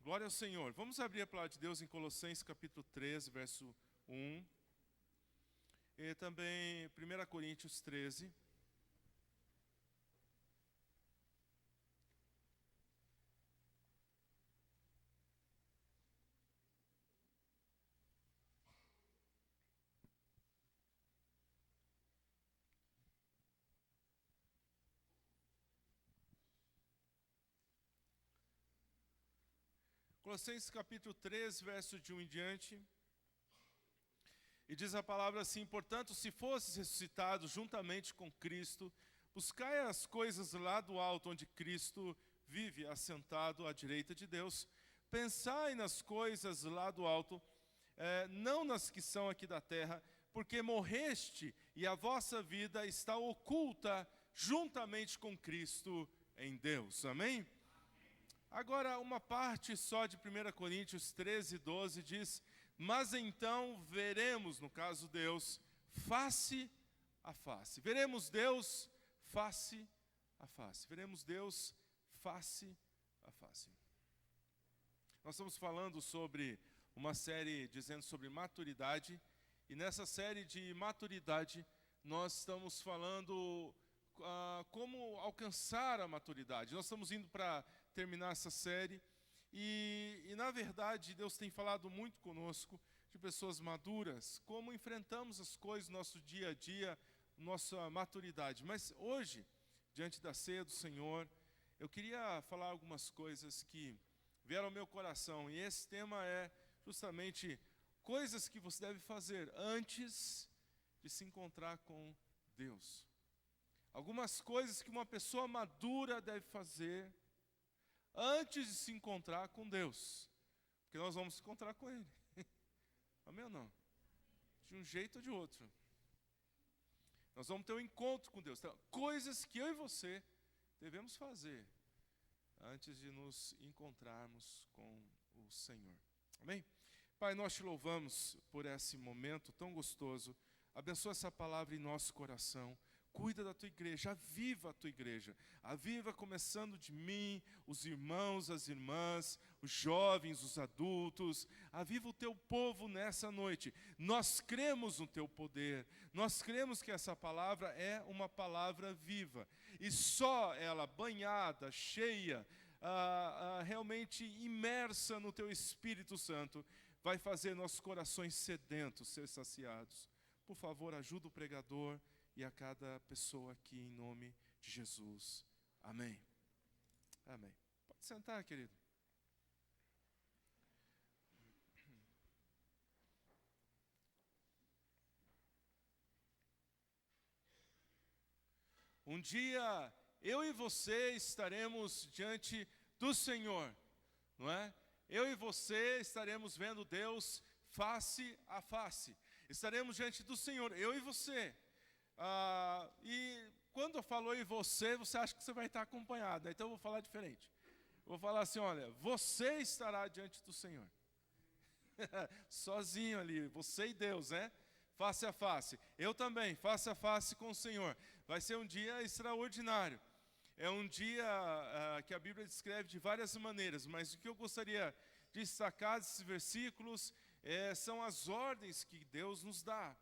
Glória ao Senhor. Vamos abrir a palavra de Deus em Colossenses capítulo 13, verso 1. E também 1 Coríntios 13. Colossenses capítulo 13, verso de 1 em diante. E diz a palavra assim: portanto, se fosses ressuscitados juntamente com Cristo, buscai as coisas lá do alto, onde Cristo vive, assentado à direita de Deus. Pensai nas coisas lá do alto, não nas que são aqui da terra, porque morreste e a vossa vida está oculta juntamente com Cristo em Deus. Amém? Agora, uma parte só de 1 Coríntios 13, 12 diz: mas então veremos, no caso Deus, face a face. Veremos Deus face a face. Veremos Deus face a face. Nós estamos falando sobre uma série dizendo sobre maturidade. E nessa série de maturidade, nós estamos falando como alcançar a maturidade. Nós estamos indo para terminar essa série e na verdade Deus tem falado muito conosco de pessoas maduras, como enfrentamos as coisas no nosso dia a dia, nossa maturidade. Mas hoje, diante da ceia do Senhor, eu queria falar algumas coisas que vieram ao meu coração, e esse tema é justamente coisas que você deve fazer antes de se encontrar com Deus. Algumas coisas que uma pessoa madura deve fazer antes de se encontrar com Deus. Porque nós vamos se encontrar com Ele. Amém ou não? De um jeito ou de outro. Nós vamos ter um encontro com Deus. Então, coisas que eu e você devemos fazer antes de nos encontrarmos com o Senhor. Amém? Pai, nós te louvamos por esse momento tão gostoso. Abençoa essa palavra em nosso coração. Cuida da tua igreja, aviva a tua igreja. Aviva começando de mim, os irmãos, as irmãs, os jovens, os adultos. Aviva o teu povo nessa noite. Nós cremos no teu poder. Nós cremos que essa palavra é uma palavra viva. E só ela, banhada, cheia, realmente imersa no teu Espírito Santo, vai fazer nossos corações sedentos ser saciados. Por favor, ajuda o pregador e a cada pessoa aqui, em nome de Jesus. Amém. Amém. Pode sentar, querido. Um dia, eu e você estaremos diante do Senhor, não é? Eu e você estaremos vendo Deus face a face. Estaremos diante do Senhor, eu e você. E quando eu falo eu e você acha que você vai estar acompanhado. Então eu vou falar diferente. Eu vou falar assim, olha, você estará diante do Senhor. Sozinho ali, você e Deus, né? Face a face. Eu também, face a face com o Senhor. Vai ser um dia extraordinário. É um dia que a Bíblia descreve de várias maneiras, mas o que eu gostaria de destacar desses versículos são as ordens que Deus nos dá.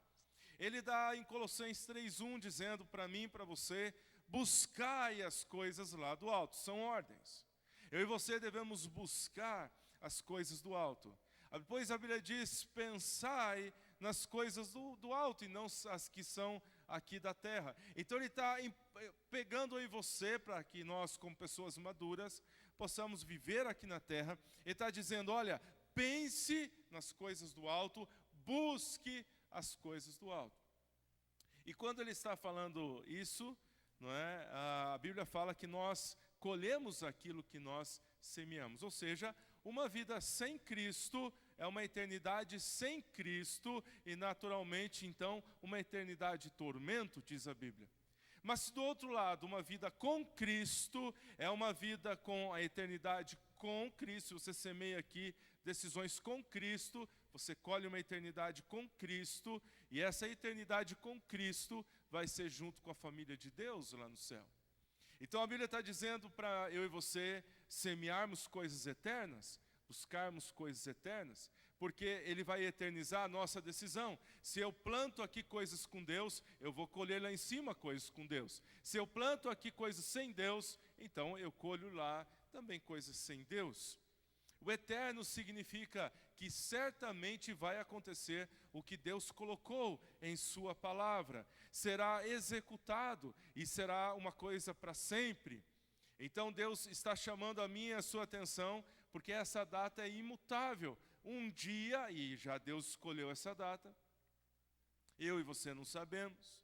Ele dá em Colossenses 3:1, dizendo para mim e para você: buscai as coisas lá do alto. São ordens. Eu e você devemos buscar as coisas do alto. Depois a Bíblia diz: pensai nas coisas do alto e não as que são aqui da terra. Então ele está pegando eu e você para que nós, como pessoas maduras, possamos viver aqui na terra. Ele está dizendo: olha, pense nas coisas do alto, busque as coisas do alto. E quando ele está falando isso, não é? A Bíblia fala que nós colhemos aquilo que nós semeamos. Ou seja, uma vida sem Cristo é uma eternidade sem Cristo e naturalmente, então, uma eternidade de tormento, diz a Bíblia. Mas do outro lado, uma vida com Cristo é uma vida com a eternidade com Cristo. Você semeia aqui decisões com Cristo, você colhe uma eternidade com Cristo, e essa eternidade com Cristo vai ser junto com a família de Deus lá no céu. Então a Bíblia está dizendo para eu e você semearmos coisas eternas, buscarmos coisas eternas, porque Ele vai eternizar a nossa decisão. Se eu planto aqui coisas com Deus, eu vou colher lá em cima coisas com Deus. Se eu planto aqui coisas sem Deus, então eu colho lá também coisas sem Deus. O eterno significa que certamente vai acontecer o que Deus colocou em sua palavra. Será executado e será uma coisa para sempre. Então Deus está chamando a minha e a sua atenção, porque essa data é imutável. Um dia, e já Deus escolheu essa data, eu e você não sabemos,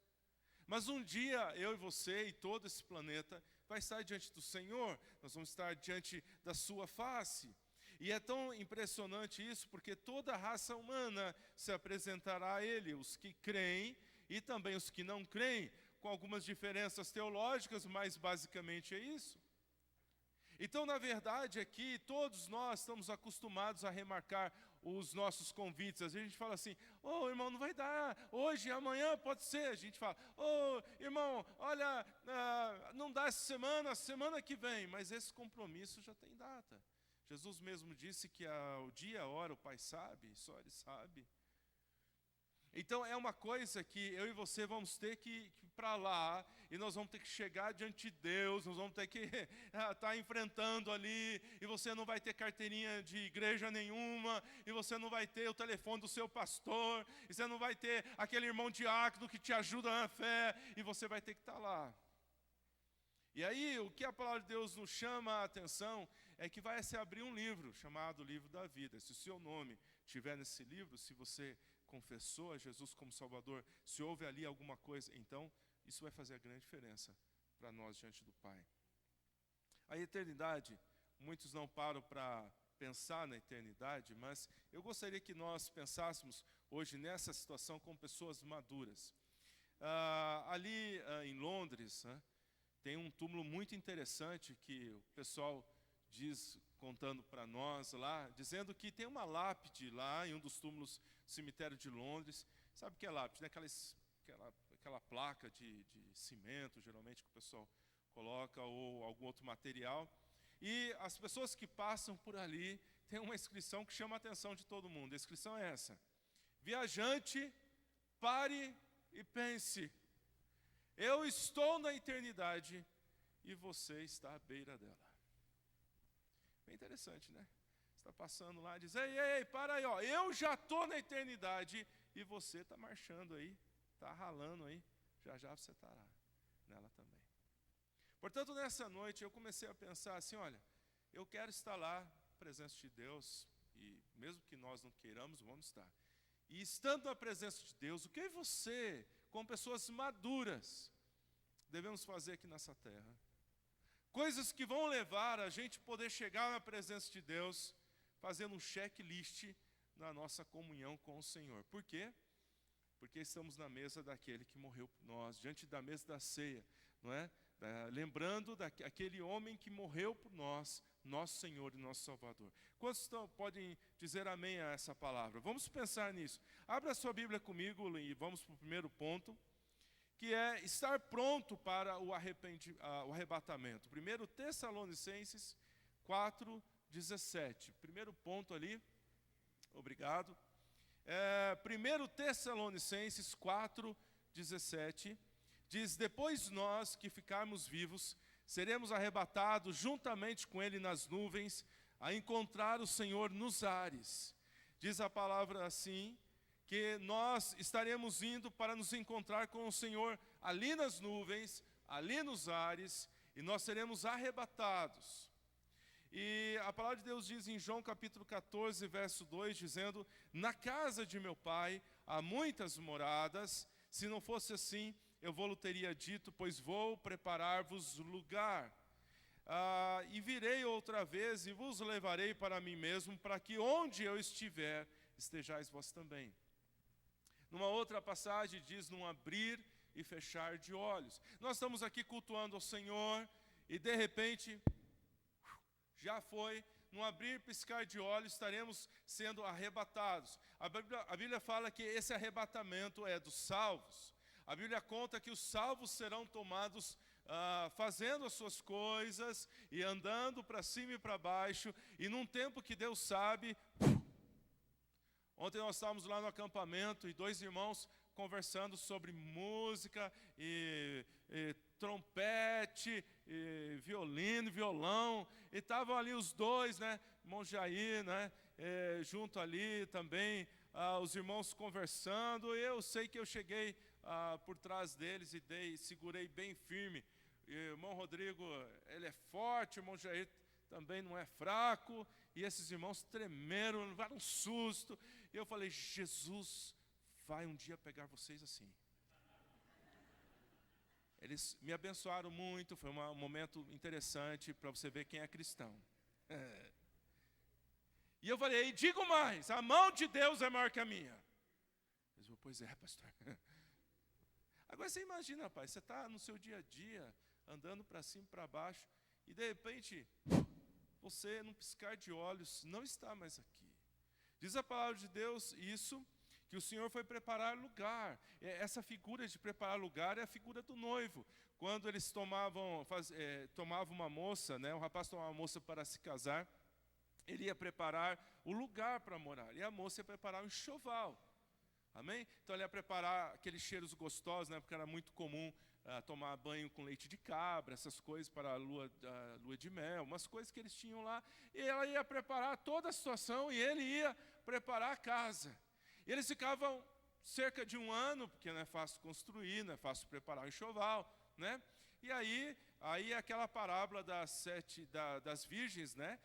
mas um dia eu e você e todo esse planeta vai estar diante do Senhor, nós vamos estar diante da sua face. E é tão impressionante isso, porque toda a raça humana se apresentará a Ele, os que creem e também os que não creem, com algumas diferenças teológicas, mas basicamente é isso. Então, na verdade, aqui, todos nós estamos acostumados a remarcar os nossos convites. Às vezes a gente fala assim, irmão, não vai dar, hoje, amanhã pode ser. A gente fala, irmão, olha, não dá essa semana, semana que vem. Mas esse compromisso já tem data. Jesus mesmo disse que o dia, a hora, o Pai sabe, só Ele sabe. Então é uma coisa que eu e você vamos ter que ir para lá, e nós vamos ter que chegar diante de Deus, nós vamos ter que estar enfrentando ali, e você não vai ter carteirinha de igreja nenhuma, e você não vai ter o telefone do seu pastor, e você não vai ter aquele irmão diácono que te ajuda na fé, e você vai ter que estar lá. E aí, o que a palavra de Deus nos chama a atenção é que vai se abrir um livro chamado Livro da Vida. Se o seu nome estiver nesse livro, se você confessou a Jesus como Salvador, se houve ali alguma coisa, então isso vai fazer a grande diferença para nós diante do Pai. A eternidade, muitos não param para pensar na eternidade, mas eu gostaria que nós pensássemos hoje nessa situação com pessoas maduras. Ali em Londres, tem um túmulo muito interessante que o pessoal diz, contando para nós lá, dizendo que tem uma lápide lá em um dos túmulos do cemitério de Londres. Sabe o que é lápide? Né? Aquela placa de cimento, geralmente, que o pessoal coloca, ou algum outro material. E as pessoas que passam por ali, tem uma inscrição que chama a atenção de todo mundo. A inscrição é essa: viajante, pare e pense. Eu estou na eternidade e você está à beira dela. Bem interessante, né? Você está passando lá e diz, ei, para aí, eu já estou na eternidade e você está marchando aí, está ralando aí, já você estará nela também. Portanto, nessa noite eu comecei a pensar assim, olha, eu quero estar lá, na presença de Deus, e mesmo que nós não queiramos, vamos estar. E estando na presença de Deus, o que você, com pessoas maduras, devemos fazer aqui nessa terra? Coisas que vão levar a gente poder chegar na presença de Deus, fazendo um checklist na nossa comunhão com o Senhor. Por quê? Porque estamos na mesa daquele que morreu por nós, diante da mesa da ceia, não é? Lembrando daquele homem que morreu por nós, nosso Senhor e nosso Salvador. Quantos podem dizer amém a essa palavra? Vamos pensar nisso. Abra a sua Bíblia comigo e vamos para o primeiro ponto, que é estar pronto para o arrebatamento. 1 Tessalonicenses 4:17. Primeiro ponto ali, obrigado. 1 Tessalonicenses 4:17 diz, depois nós que ficarmos vivos, seremos arrebatados juntamente com Ele nas nuvens, a encontrar o Senhor nos ares. Diz a palavra assim, que nós estaremos indo para nos encontrar com o Senhor ali nas nuvens, ali nos ares, e nós seremos arrebatados. E a palavra de Deus diz em João capítulo 14, verso 2, dizendo, na casa de meu Pai há muitas moradas, se não fosse assim, eu vou-lhe teria dito, pois vou preparar-vos lugar. E virei outra vez e vos levarei para mim mesmo, para que onde eu estiver, estejais vós também. Numa outra passagem diz, num abrir e fechar de olhos. Nós estamos aqui cultuando ao Senhor e de repente, já foi, num abrir e piscar de olhos, estaremos sendo arrebatados. A Bíblia fala que esse arrebatamento é dos salvos. A Bíblia conta que os salvos serão tomados fazendo as suas coisas e andando para cima e para baixo, e num tempo que Deus sabe. Ontem nós estávamos lá no acampamento e 2 irmãos conversando sobre música e trompete, e violino, violão, e estavam ali os 2, né, irmão Jair, né, junto ali também, os irmãos conversando. Eu sei que eu cheguei por trás deles e segurei bem firme. E o irmão Rodrigo, ele é forte, o irmão Jair também não é fraco, e esses irmãos tremeram, levaram um susto, e eu falei: Jesus vai um dia pegar vocês assim. Eles me abençoaram muito, foi um momento interessante para você ver quem é cristão. E eu falei: e digo mais, a mão de Deus é maior que a minha. Eles falaram: pois é, pastor. Agora você imagina, rapaz, você está no seu dia a dia, andando para cima e para baixo, e de repente, você, num piscar de olhos, não está mais aqui. Diz a palavra de Deus isso, que o Senhor foi preparar lugar. Essa figura de preparar lugar é a figura do noivo. Quando eles tomavam uma moça, né, um rapaz tomava uma moça para se casar, ele ia preparar o lugar para morar, e a moça ia preparar um enxoval. Amém? Então ele ia preparar aqueles cheiros gostosos, né, porque era muito comum tomar banho com leite de cabra, essas coisas para a lua de mel, umas coisas que eles tinham lá. E ela ia preparar toda a situação e ele ia preparar a casa. E eles ficavam cerca de 1 ano, porque não é fácil construir, não é fácil preparar um enxoval, né? E aí aquela parábola das virgens, né?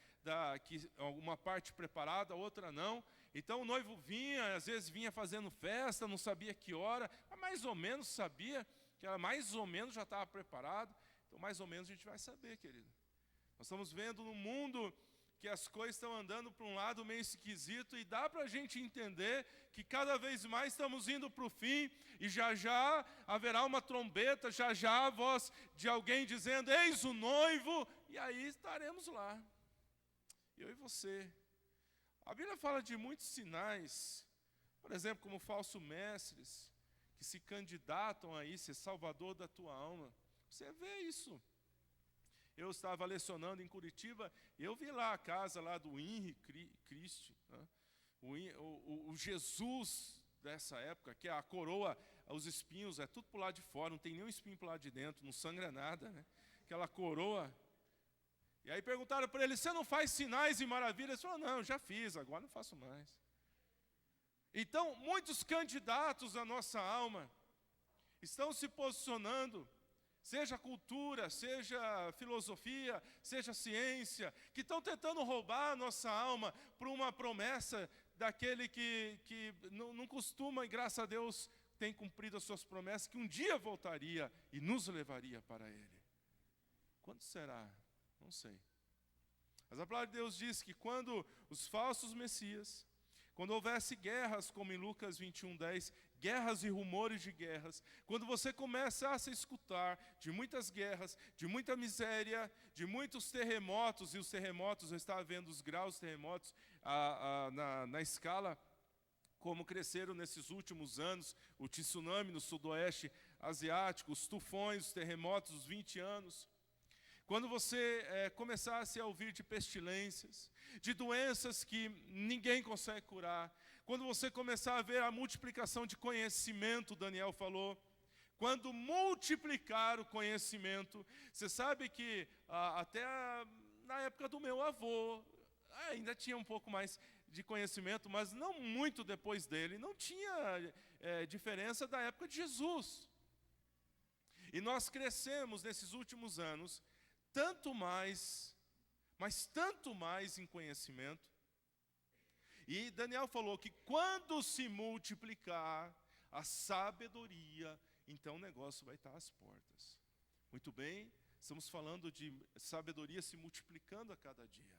Que uma parte preparada, a outra não. Então o noivo vinha, às vezes vinha fazendo festa, não sabia que hora, mas mais ou menos sabia, que ela mais ou menos já estava preparado. Então mais ou menos a gente vai saber, querido. Nós estamos vendo no mundo que as coisas estão andando para um lado meio esquisito, e dá para a gente entender que cada vez mais estamos indo para o fim, e já já haverá uma trombeta, já já a voz de alguém dizendo: eis o noivo, e aí estaremos lá, eu e você. A Bíblia fala de muitos sinais, por exemplo, como falsos mestres, que se candidatam a ser salvador da tua alma. Você vê isso. Eu estava lecionando em Curitiba, e eu vi lá a casa lá do Henri Cristo, né? O Jesus dessa época, que a coroa, os espinhos, é tudo para o lado de fora, não tem nenhum espinho para o lado de dentro, não sangra nada, né? Aquela coroa. E aí perguntaram para ele: você não faz sinais e maravilhas? Ele falou: não, já fiz, agora não faço mais. Então, muitos candidatos da nossa alma estão se posicionando, seja cultura, seja filosofia, seja ciência, que estão tentando roubar a nossa alma por uma promessa daquele que não costuma, e graças a Deus tem cumprido as suas promessas, que um dia voltaria e nos levaria para Ele. Quando será? Não sei. Mas a palavra de Deus diz que quando os falsos messias, quando houvesse guerras, como em Lucas 21:10, guerras e rumores de guerras, quando você começa a se escutar de muitas guerras, de muita miséria, de muitos terremotos, e os terremotos, eu estava vendo os graus de terremotos na escala, como cresceram nesses últimos anos, o tsunami no sudoeste asiático, os tufões, os terremotos, os 20 anos. Quando você começasse a ouvir de pestilências, de doenças que ninguém consegue curar, quando você começar a ver a multiplicação de conhecimento, Daniel falou, quando multiplicar o conhecimento, você sabe que até na época do meu avô, ainda tinha um pouco mais de conhecimento, mas não muito depois dele, não tinha diferença da época de Jesus. E nós crescemos nesses últimos anos, tanto mais, mas tanto mais em conhecimento. E Daniel falou que quando se multiplicar a sabedoria, então o negócio vai estar às portas. Muito bem, estamos falando de sabedoria se multiplicando a cada dia.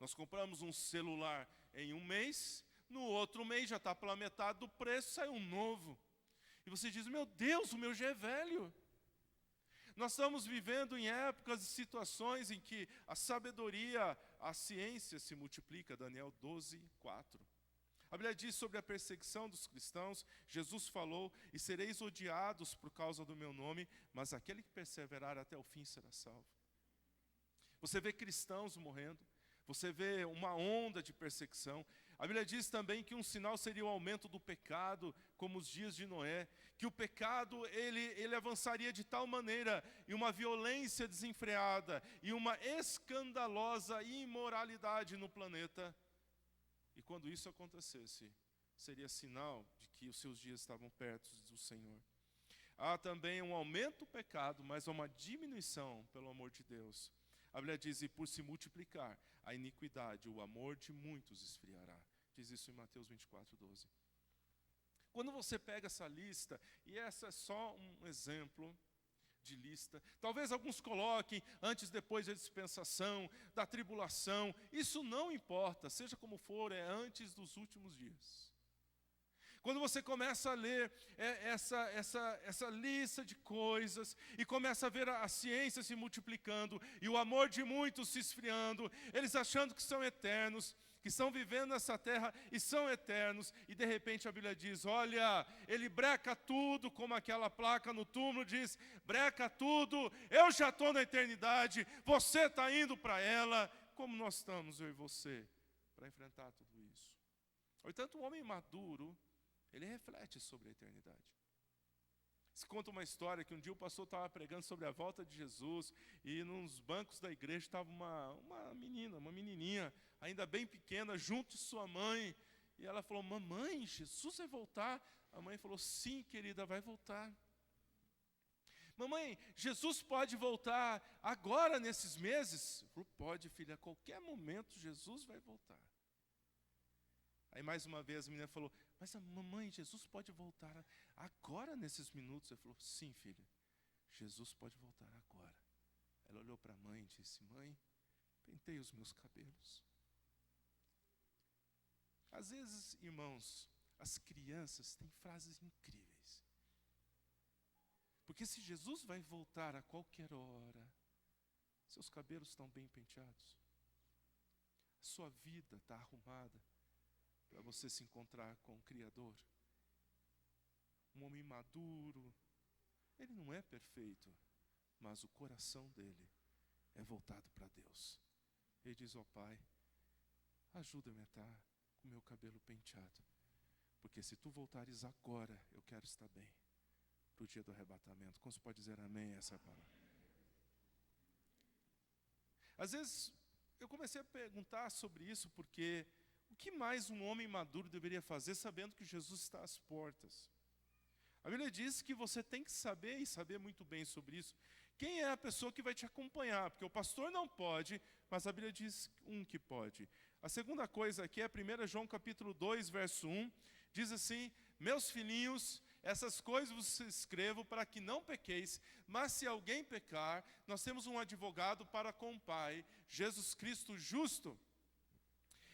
Nós compramos um celular em um mês, no outro mês já está pela metade do preço, sai um novo. E você diz: meu Deus, o meu já é velho. Nós estamos vivendo em épocas e situações em que a sabedoria, a ciência se multiplica, Daniel 12:4. A Bíblia diz sobre a perseguição dos cristãos, Jesus falou, e sereis odiados por causa do meu nome, mas aquele que perseverar até o fim será salvo. Você vê cristãos morrendo, você vê uma onda de perseguição. A Bíblia diz também que um sinal seria o aumento do pecado, como os dias de Noé, que o pecado ele avançaria de tal maneira, e uma violência desenfreada, e uma escandalosa imoralidade no planeta. E quando isso acontecesse, seria sinal de que os seus dias estavam perto do Senhor. Há também um aumento do pecado, mas uma diminuição pelo amor de Deus. A Bíblia diz, e por se multiplicar a iniquidade, o amor de muitos esfriará. Diz isso em Mateus 24:12. Quando você pega essa lista, e essa é só um exemplo de lista, talvez alguns coloquem antes e depois da dispensação, da tribulação, isso não importa, seja como for, é antes dos últimos dias. Quando você começa a ler essa lista de coisas e começa a ver a ciência se multiplicando e o amor de muitos se esfriando, eles achando que são eternos, que estão vivendo nessa terra e são eternos, e de repente a Bíblia diz, olha, ele breca tudo, como aquela placa no túmulo diz, breca tudo, eu já estou na eternidade, você está indo para ela, como nós estamos, eu e você, para enfrentar tudo isso. Portanto, um homem maduro, ele reflete sobre a eternidade. Se conta uma história que um dia o pastor estava pregando sobre a volta de Jesus e nos bancos da igreja estava uma menininha, ainda bem pequena, junto de sua mãe. E ela falou, mamãe, Jesus vai voltar? A mãe falou, sim, querida, vai voltar. Mamãe, Jesus pode voltar agora, nesses meses? Falou, pode, filha, a qualquer momento Jesus vai voltar. Aí mais uma vez a menina falou, mas a mamãe, Jesus pode voltar agora nesses minutos? Ele falou, sim, filha, Jesus pode voltar agora. Ela olhou para a mãe e disse, mãe, pentei os meus cabelos. Às vezes, irmãos, as crianças têm frases incríveis. Porque se Jesus vai voltar a qualquer hora, seus cabelos estão bem penteados, a sua vida está arrumada, para você se encontrar com o Criador. Um homem maduro, ele não é perfeito, mas o coração dele é voltado para Deus. Ele diz, ó Pai, ajuda-me a estar com o meu cabelo penteado, porque se tu voltares agora, eu quero estar bem, para o dia do arrebatamento. Como você pode dizer amém a essa palavra? Às vezes, eu comecei a perguntar sobre isso, porque o que mais um homem maduro deveria fazer sabendo que Jesus está às portas? A Bíblia diz que você tem que saber, e saber muito bem sobre isso, quem é a pessoa que vai te acompanhar, porque o pastor não pode, mas a Bíblia diz um que pode. A segunda coisa aqui é 1 João capítulo 2, verso 1, diz assim, meus filhinhos, essas coisas vos escrevo para que não pequeis, mas se alguém pecar, nós temos um advogado para com o Pai, Jesus Cristo justo.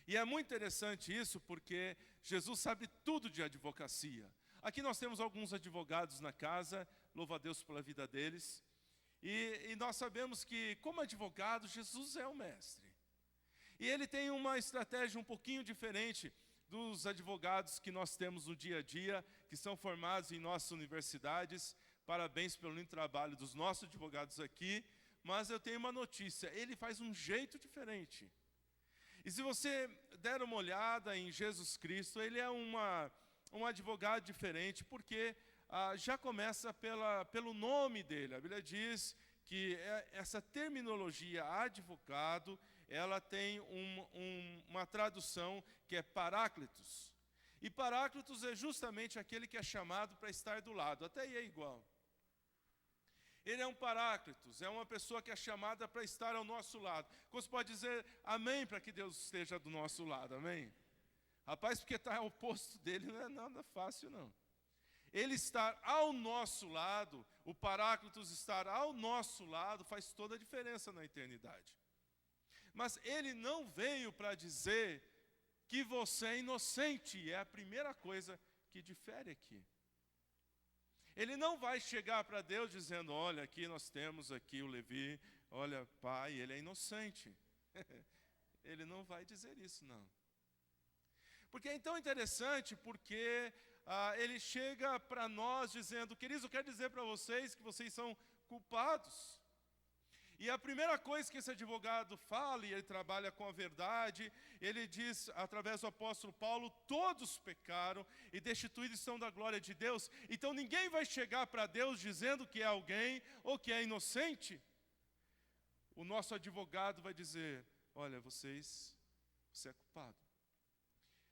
E é muito interessante isso, porque Jesus sabe tudo de advocacia. Aqui nós temos alguns advogados na casa, louva a Deus pela vida deles. E nós sabemos que, como advogado, Jesus é o mestre. E ele tem uma estratégia um pouquinho diferente dos advogados que nós temos no dia a dia, que são formados em nossas universidades. Parabéns pelo lindo trabalho dos nossos advogados aqui. Mas eu tenho uma notícia, ele faz um jeito diferente. E se você der uma olhada em Jesus Cristo, ele é um advogado diferente, porque já começa pelo nome dele. A Bíblia diz que essa terminologia advogado, ela tem uma tradução que é paráclitos. E paráclitos é justamente aquele que é chamado para estar do lado, até aí é igual. Ele é um paráclitos, é uma pessoa que é chamada para estar ao nosso lado. Você pode dizer amém para que Deus esteja do nosso lado, amém? Rapaz, porque estar ao oposto dele não é nada fácil, não. Ele estar ao nosso lado, o paráclitos estar ao nosso lado, faz toda a diferença na eternidade. Mas ele não veio para dizer que você é inocente, é a primeira coisa que difere aqui. Ele não vai chegar para Deus dizendo, olha, aqui nós temos aqui o Levi, olha, pai, ele é inocente. Ele não vai dizer isso, não. Porque é tão interessante, porque ele chega para nós dizendo, queridos, eu quero dizer para vocês que vocês são culpados. E a primeira coisa que esse advogado fala, e ele trabalha com a verdade, ele diz, através do apóstolo Paulo, todos pecaram e destituídos estão da glória de Deus. Então ninguém vai chegar para Deus dizendo que é alguém ou que é inocente. O nosso advogado vai dizer, olha, você é culpado.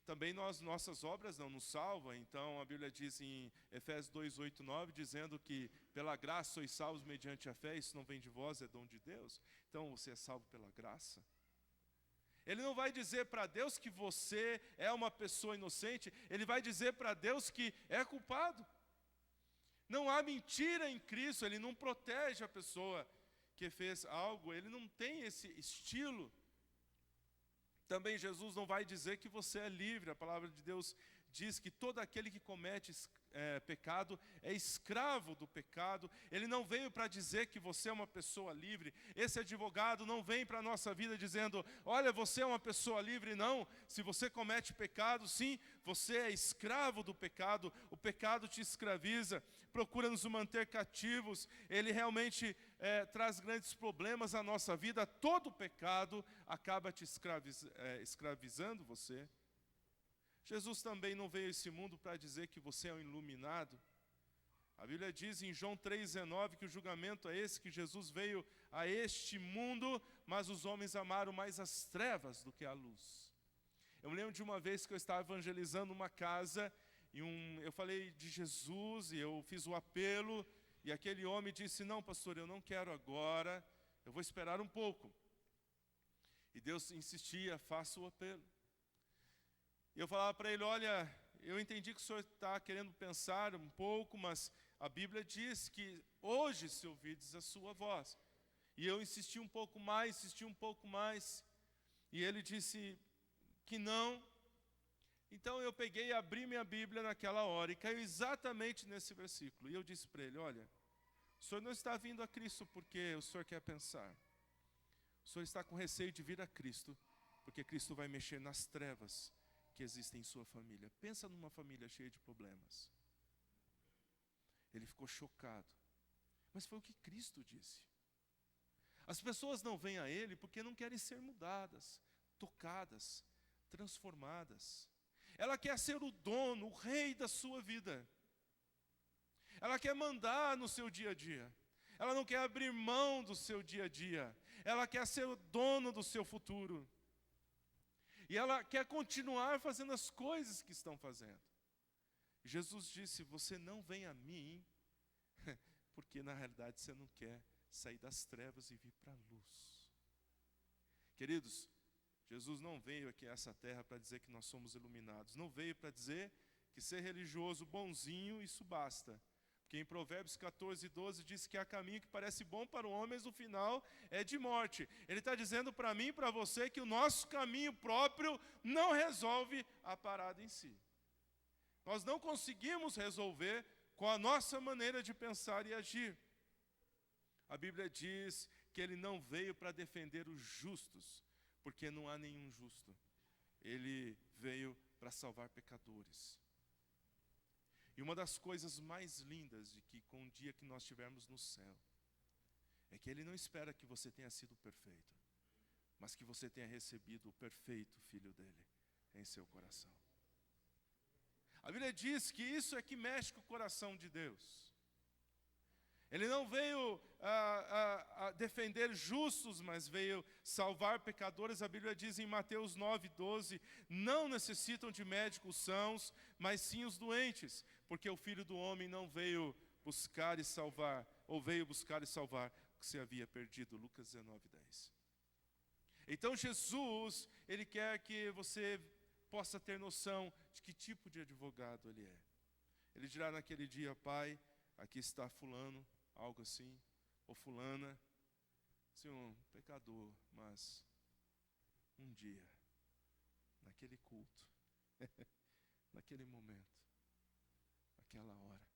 Também nossas obras não nos salvam, então a Bíblia diz em Efésios 2, 8, 9, dizendo que pela graça sois salvos mediante a fé, isso não vem de vós, é dom de Deus. Então você é salvo pela graça. Ele não vai dizer para Deus que você é uma pessoa inocente, ele vai dizer para Deus que é culpado. Não há mentira em Cristo, ele não protege a pessoa que fez algo, ele não tem esse estilo. Também Jesus não vai dizer que você é livre. A palavra de Deus diz que todo aquele que comete pecado é escravo do pecado. Ele não veio para dizer que você é uma pessoa livre. Esse advogado não vem para a nossa vida dizendo, olha, você é uma pessoa livre. Não, se você comete pecado, sim, você é escravo do pecado. O pecado te escraviza, procura nos manter cativos. Ele realmente traz grandes problemas à nossa vida. Todo pecado acaba te escravizando você. Jesus também não veio a esse mundo para dizer que você é um iluminado. A Bíblia diz em João 3,19 que o julgamento é esse, que Jesus veio a este mundo, mas os homens amaram mais as trevas do que a luz. Eu me lembro de uma vez que eu estava evangelizando uma casa, e eu falei de Jesus, e eu fiz o apelo, e aquele homem disse, não, pastor, eu não quero agora, eu vou esperar um pouco. E Deus insistia, faça o apelo. E eu falava para ele, olha, eu entendi que o senhor está querendo pensar um pouco, mas a Bíblia diz que hoje se ouvides a sua voz. E eu insisti um pouco mais, e ele disse que não. Então eu peguei e abri minha Bíblia naquela hora, e caiu exatamente nesse versículo. E eu disse para ele, olha, o senhor não está vindo a Cristo porque o senhor quer pensar. O senhor está com receio de vir a Cristo, porque Cristo vai mexer nas trevas que existem em sua família. Pensa numa família cheia de problemas. Ele ficou chocado. Mas foi o que Cristo disse. As pessoas não vêm a Ele porque não querem ser mudadas, tocadas, transformadas. Ela quer ser o dono, o rei da sua vida. Ela quer mandar no seu dia a dia. Ela não quer abrir mão do seu dia a dia. Ela quer ser o dono do seu futuro. E ela quer continuar fazendo as coisas que estão fazendo. Jesus disse, você não vem a mim, porque na realidade você não quer sair das trevas e vir para a luz. Queridos, Jesus não veio aqui a essa terra para dizer que nós somos iluminados. Não veio para dizer que ser religioso bonzinho, isso basta. Porque em Provérbios 14, 12 diz que há caminho que parece bom para o homem, mas no final é de morte. Ele está dizendo para mim e para você que o nosso caminho próprio não resolve a parada em si. Nós não conseguimos resolver com a nossa maneira de pensar e agir. A Bíblia diz que ele não veio para defender os justos, porque não há nenhum justo. Ele veio para salvar pecadores. E uma das coisas mais lindas de que com o dia que nós estivermos no céu, é que Ele não espera que você tenha sido perfeito, mas que você tenha recebido o perfeito Filho dEle em seu coração. A Bíblia diz que isso é que mexe com o coração de Deus. Ele não veio a defender justos, mas veio salvar pecadores. A Bíblia diz em Mateus 9, 12, não necessitam de médicos sãos, mas sim os doentes, porque o Filho do Homem não veio buscar e salvar, ou veio buscar e salvar o que se havia perdido. Lucas 19, 10. Então Jesus, Ele quer que você possa ter noção de que tipo de advogado Ele é. Ele dirá naquele dia, Pai, aqui está fulano, algo assim, ou fulana, sim, um pecador, mas um dia, naquele culto, naquele momento, naquela hora,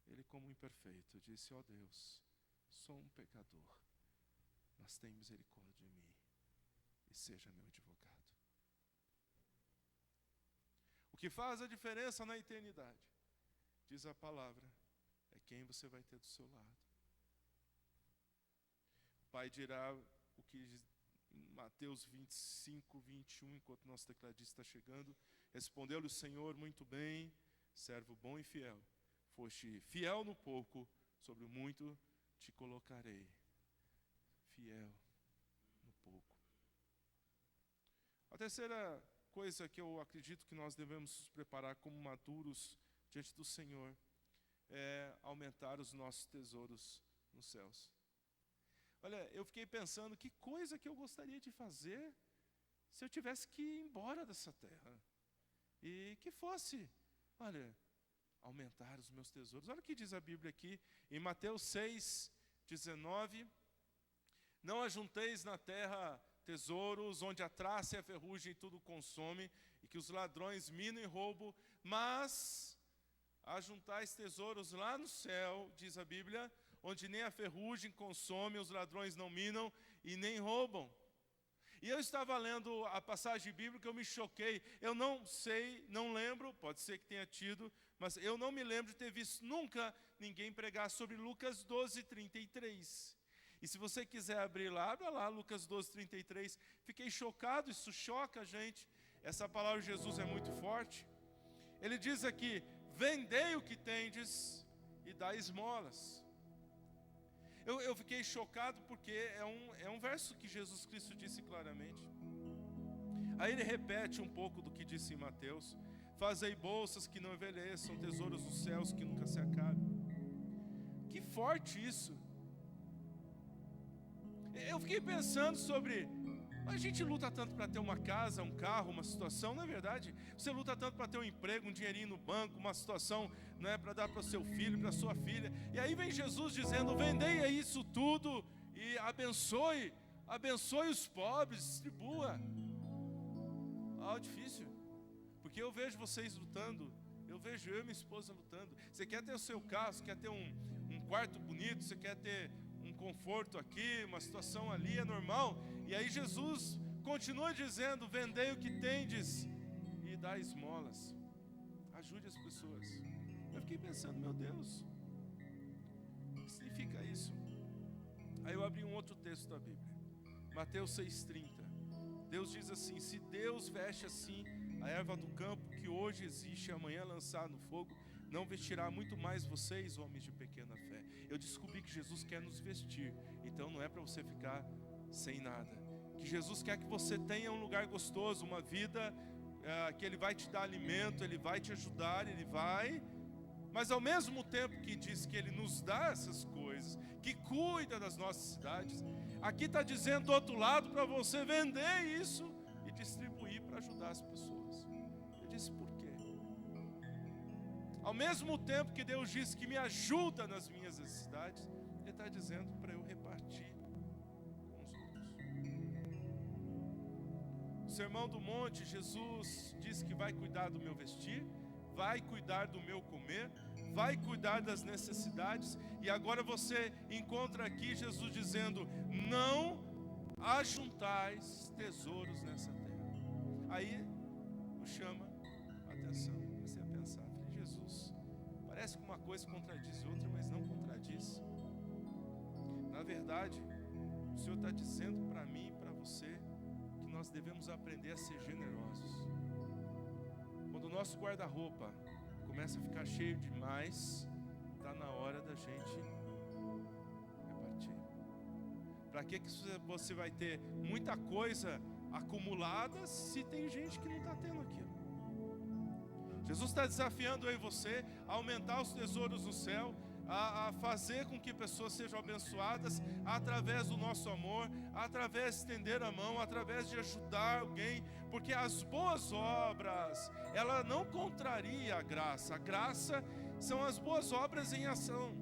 ele como imperfeito disse, ó Deus, sou um pecador, mas tem misericórdia de mim e seja meu advogado. que faz a diferença na eternidade, diz a palavra, é quem você vai ter do seu lado. O Pai dirá o que em Mateus 25, 21, enquanto nosso tecladista está chegando, respondeu-lhe o Senhor: muito bem, servo bom e fiel, foste fiel no pouco, sobre o muito te colocarei. Fiel no pouco. A terceira coisa que eu acredito que nós devemos nos preparar como maduros diante do Senhor é aumentar os nossos tesouros nos céus. Olha, eu fiquei pensando, que coisa que eu gostaria de fazer se eu tivesse que ir embora dessa terra. E que fosse, olha, aumentar os meus tesouros. Olha o que diz a Bíblia aqui, em Mateus 6, 19. Não ajunteis na terra tesouros, onde a traça e a ferrugem tudo consome, e que os ladrões minam e roubam, mas ajuntais tesouros lá no céu, diz a Bíblia, onde nem a ferrugem consome, os ladrões não minam e nem roubam. E eu estava lendo a passagem bíblica, eu me choquei. Eu não sei, não lembro, pode ser que tenha tido, mas eu não me lembro de ter visto nunca ninguém pregar sobre Lucas 12, 33. E se você quiser abrir lá, abra lá, Lucas 12, 33. Fiquei chocado, isso choca a gente. Essa palavra de Jesus é muito forte. Ele diz aqui: vendei o que tendes e dai esmolas. Eu fiquei chocado porque é um verso que Jesus Cristo disse claramente. Aí ele repete um pouco do que disse em Mateus: fazei bolsas que não envelheçam, tesouros nos céus que nunca se acabem. Que forte isso! Eu fiquei pensando sobre, a gente luta tanto para ter uma casa, um carro, uma situação, não é verdade? Você luta tanto para ter um emprego, um dinheirinho no banco, uma situação, né, para dar para o seu filho, para a sua filha. E aí vem Jesus dizendo: vendei isso tudo e abençoe os pobres, distribua. Difícil, porque eu vejo vocês lutando, eu vejo eu e minha esposa lutando. Você quer ter o seu carro, você quer ter um quarto bonito, você quer ter um conforto aqui, uma situação ali, é normal. E aí Jesus continua dizendo: vendei o que tendes e dai esmolas. Ajude as pessoas. Eu fiquei pensando, meu Deus, o que significa isso? Aí eu abri um outro texto da Bíblia, Mateus 6,30. Deus diz assim: se Deus veste assim a erva do campo, que hoje existe e amanhã lançar no fogo, não vestirá muito mais vocês, homens de pequena fé. Eu descobri que Jesus quer nos vestir, então não é para você ficar sem nada. Que Jesus quer que você tenha um lugar gostoso, uma vida que Ele vai te dar alimento, Ele vai te ajudar, Ele vai... Mas ao mesmo tempo que diz que Ele nos dá essas coisas, que cuida das nossas cidades, aqui está dizendo do outro lado para você vender isso e distribuir para ajudar as pessoas. Eu disse: por quê? Ao mesmo tempo que Deus diz que me ajuda nas minhas necessidades, Ele está dizendo para eu repartir com os outros. No Sermão do Monte, Jesus diz que vai cuidar do meu vestir, vai cuidar do meu comer, vai cuidar das necessidades. E agora você encontra aqui Jesus dizendo: não ajuntais tesouros nessa terra. Aí nos chama a atenção. Comecei a pensar, falei: Jesus, parece que uma coisa contradiz outra, mas não contradiz. Na verdade, o Senhor está dizendo para mim e para você que nós devemos aprender a ser generosos. Quando o nosso guarda-roupa começa a ficar cheio demais, está na hora da gente repartir. Para que você vai ter muita coisa acumulada se tem gente que não está tendo aquilo? Jesus está desafiando eu e você a aumentar os tesouros no céu, a fazer com que pessoas sejam abençoadas através do nosso amor, através de estender a mão, através de ajudar alguém, porque as boas obras, ela não contraria a graça são as boas obras em ação.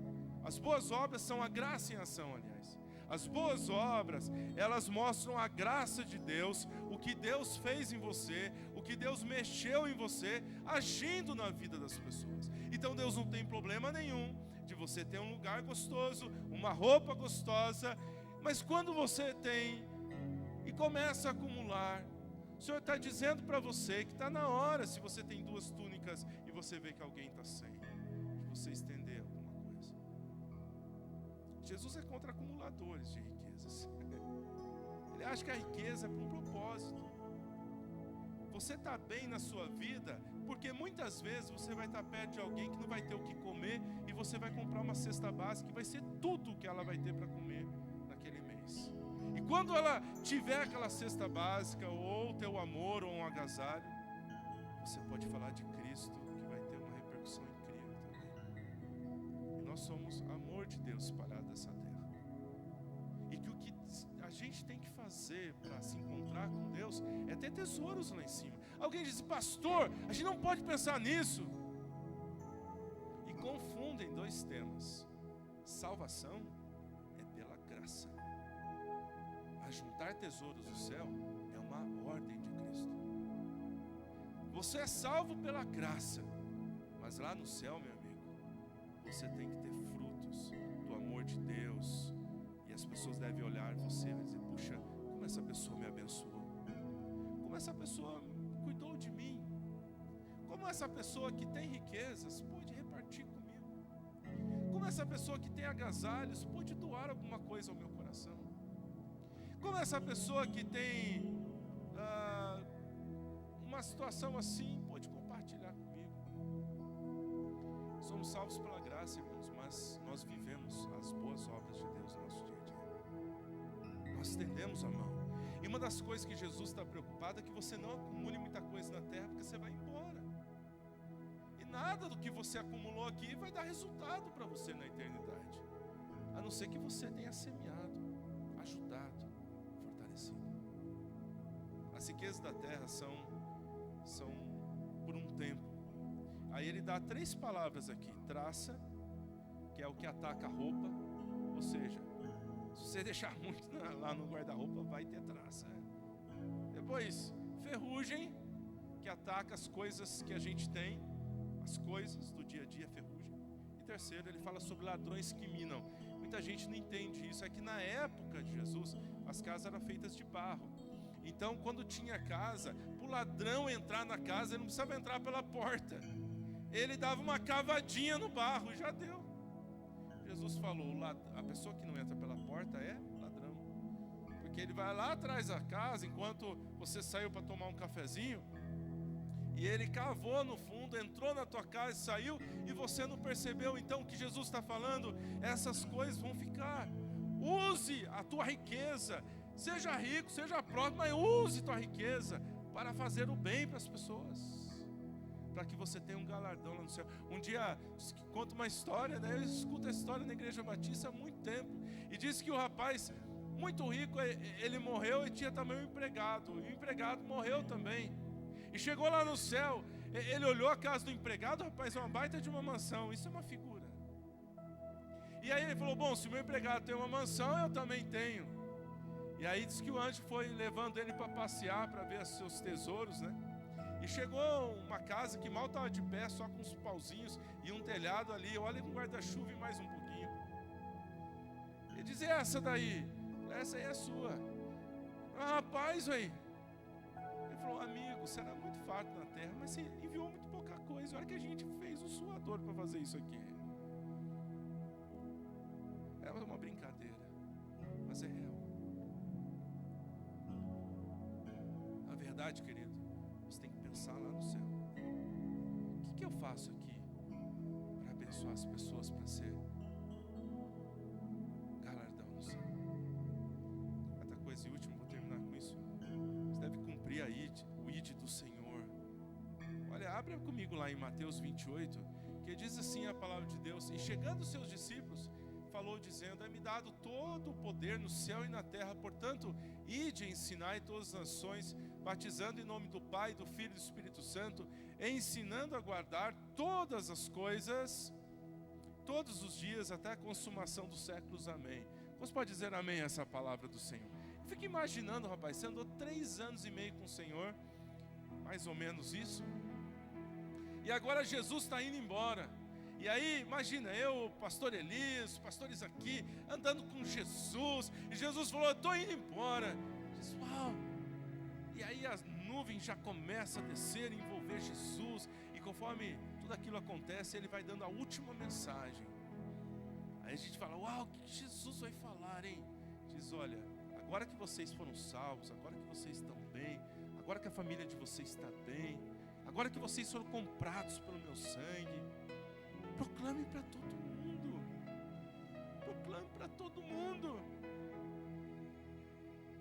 As boas obras são a graça em ação, aliás. As boas obras, elas mostram a graça de Deus, o que Deus fez em você, o que Deus mexeu em você, agindo na vida das pessoas. Então Deus não tem problema nenhum de você ter um lugar gostoso, uma roupa gostosa, mas quando você tem e começa a acumular, O Senhor está dizendo para você que está na hora, se você tem 2 túnicas e você vê que alguém está sem, de você estender alguma coisa. Jesus é contra acumuladores de riquezas. Ele acha que a riqueza é para um propósito. Você está bem na sua vida, porque muitas vezes você vai estar perto de alguém que não vai ter o que comer, e você vai comprar uma cesta básica, que vai ser tudo que ela vai ter para comer naquele mês. E quando ela tiver aquela cesta básica, ou teu amor, ou um agasalho, você pode falar de Cristo, que vai ter uma repercussão incrível também. E nós somos amor de Deus espalhado nessa terra. E que o que a gente tem que fazer para se encontrar com Deus é ter tesouros lá em cima. Alguém diz: pastor, a gente não pode pensar nisso. E confundem 2 temas. Salvação é pela graça. Ajuntar tesouros do céu é uma ordem de Cristo. Você é salvo pela graça, mas lá no céu, meu amigo, você tem que ter frutos do amor de Deus. E as pessoas devem olhar você e dizer: puxa, como essa pessoa me abençoou, como essa pessoa cuidou de mim, como essa pessoa que tem riquezas pôde repartir comigo, como essa pessoa que tem agasalhos pôde doar alguma coisa ao meu coração, como essa pessoa que tem uma situação assim pôde compartilhar comigo. Somos salvos pela graça, irmãos, mas nós vivemos as boas obras de Deus no nosso dia a dia. Nós estendemos a mão. E uma das coisas que Jesus está preocupado é que você não acumule muita coisa na terra, porque você vai embora. E nada do que você acumulou aqui vai dar resultado para você na eternidade, a não ser que você tenha semeado, ajudado, fortalecido. As riquezas da terra são por um tempo. Aí ele dá 3 palavras aqui: traça, que é o que ataca a roupa, ou seja, se você deixar muito lá no guarda-roupa, vai ter traça. Depois, ferrugem, que ataca as coisas que a gente tem, as coisas do dia a dia, ferrugem. E terceiro, ele fala sobre ladrões que minam. Muita gente não entende isso. É que na época de Jesus, as casas eram feitas de barro. Então, quando tinha casa, para o ladrão entrar na casa, ele não precisava entrar pela porta. Ele dava uma cavadinha no barro e já deu. Jesus falou: a pessoa que não entra pela porta é ladrão. Porque ele vai lá atrás da casa, enquanto você saiu para tomar um cafezinho, e ele cavou no fundo, entrou na tua casa e saiu, e você não percebeu. Então o que Jesus está falando, essas coisas vão ficar. Use a tua riqueza, seja rico, seja próspero, mas use tua riqueza para fazer o bem para as pessoas, para que você tenha um galardão lá no céu. Um dia, conta uma história, né? Eu escuto essa história na Igreja Batista há muito tempo, e diz que o rapaz muito rico, ele morreu e tinha também um empregado, e o empregado morreu também. E chegou lá no céu, ele olhou a casa do empregado, rapaz, é uma baita de uma mansão, isso é uma figura. E aí ele falou: bom, se o meu empregado tem uma mansão, eu também tenho. E aí diz que o anjo foi levando ele para passear, para ver os seus tesouros, né? E chegou uma casa que mal estava de pé, só com uns pauzinhos e um telhado ali, olha, com guarda-chuva e mais um pouquinho. Ele diz: essa daí? Essa aí é sua. Ah, rapaz, aí. Ele falou: amigo, será muito farto na terra, mas você enviou muito pouca coisa. Olha que a gente fez um suador para fazer isso aqui. É uma brincadeira, mas é real. A verdade, querido, você tem que pensar lá no céu. O que eu faço aqui para abençoar as pessoas, para ser galardão no céu? Outra coisa e última, vou terminar com isso. Você deve cumprir o id do Senhor. Olha, abra comigo lá em Mateus 28, que diz assim a palavra de Deus: e chegando os seus discípulos, falou dizendo: é-me dado todo o poder no céu e na terra, portanto, ide e ensinai todas as nações, batizando em nome do Pai, do Filho e do Espírito Santo, e ensinando a guardar todas as coisas, todos os dias, até a consumação dos séculos. Amém. Você pode dizer amém a essa palavra do Senhor? Eu fico imaginando, rapaz, você andou 3 anos e meio com o Senhor, mais ou menos isso, e agora Jesus está indo embora. E aí, imagina, eu, pastor Elias, pastores aqui, andando com Jesus, e Jesus falou: eu estou indo embora. Diz, uau! E aí as nuvem já começa a descer e envolver Jesus, e conforme tudo aquilo acontece, ele vai dando a última mensagem. Aí a gente fala, uau, o que Jesus vai falar, hein? Diz, olha, agora que vocês foram salvos, agora que vocês estão bem, agora que a família de vocês está bem, agora que vocês foram comprados pelo meu sangue, proclame para todo mundo, proclame para todo mundo.